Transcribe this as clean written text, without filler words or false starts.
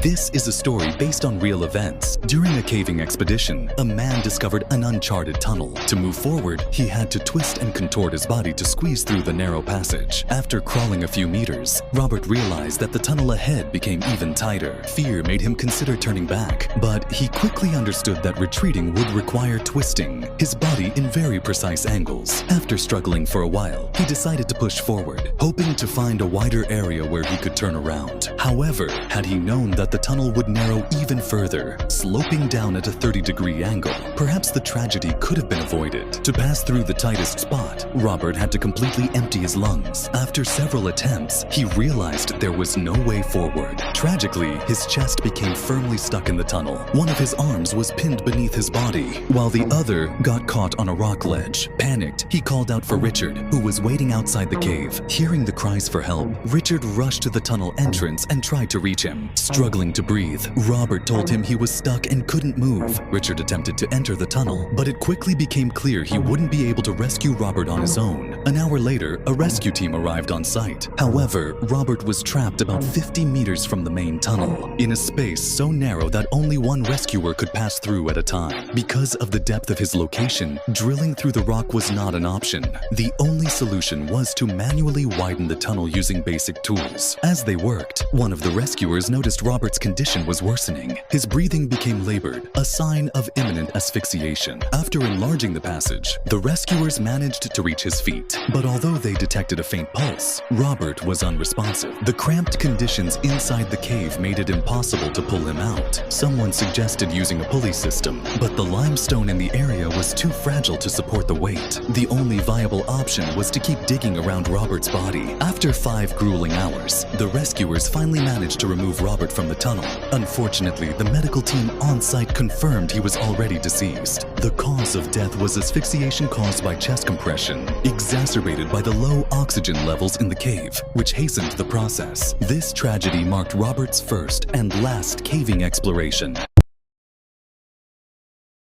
This is a story based on real events. During a caving expedition, a man discovered an uncharted tunnel. To move forward, he had to twist and contort his body to squeeze through the narrow passage. After crawling a few meters, Robert realized that the tunnel ahead became even tighter. Fear made him consider turning back, but he quickly understood that retreating would require twisting his body in very precise angles. After struggling for a while, he decided to push forward, hoping to find a wider area where he could turn around. However, had he known that the tunnel would narrow even further, sloping down at a 30-degree angle, perhaps the tragedy could have been avoided. To pass through the tightest spot, Robert had to completely empty his lungs. After several attempts, he realized there was no way forward. Tragically, his chest became firmly stuck in the tunnel. One of his arms was pinned beneath his body, while the other got caught on a rock ledge. Panicked, he called out for Richard, who was waiting outside the cave. Hearing the cries for help, Richard rushed to the tunnel entrance and tried to reach him. Struggling to breathe, Robert told him he was stuck and couldn't move. Richard attempted to enter the tunnel, but it quickly became clear he wouldn't be able to rescue Robert on his own. An hour later, a rescue team arrived on site. However, Robert was trapped about 50 meters from the main tunnel, in a space so narrow that only one rescuer could pass through at a time. Because of the depth of his location, drilling through the rock was not an option. The only solution was to manually widen the tunnel using basic tools. As they worked, one of the rescuers noticed Robert's condition was worsening. His breathing became labored, a sign of imminent asphyxiation. After enlarging the passage, the rescuers managed to reach his feet. But although they detected a faint pulse, Robert was unresponsive. The cramped conditions inside the cave made it impossible to pull him out. Someone suggested using a pulley system, but the limestone in the area was too fragile to support the weight. The only viable option was to keep digging around Robert's body. After 5 grueling hours, the rescuers finally managed to remove Robert from the tunnel. Unfortunately, the medical team on site confirmed he was already deceased. The cause of death was asphyxiation caused by chest compression, exacerbated by the low oxygen levels in the cave, which hastened the process. This tragedy marked Robert's first and last caving exploration.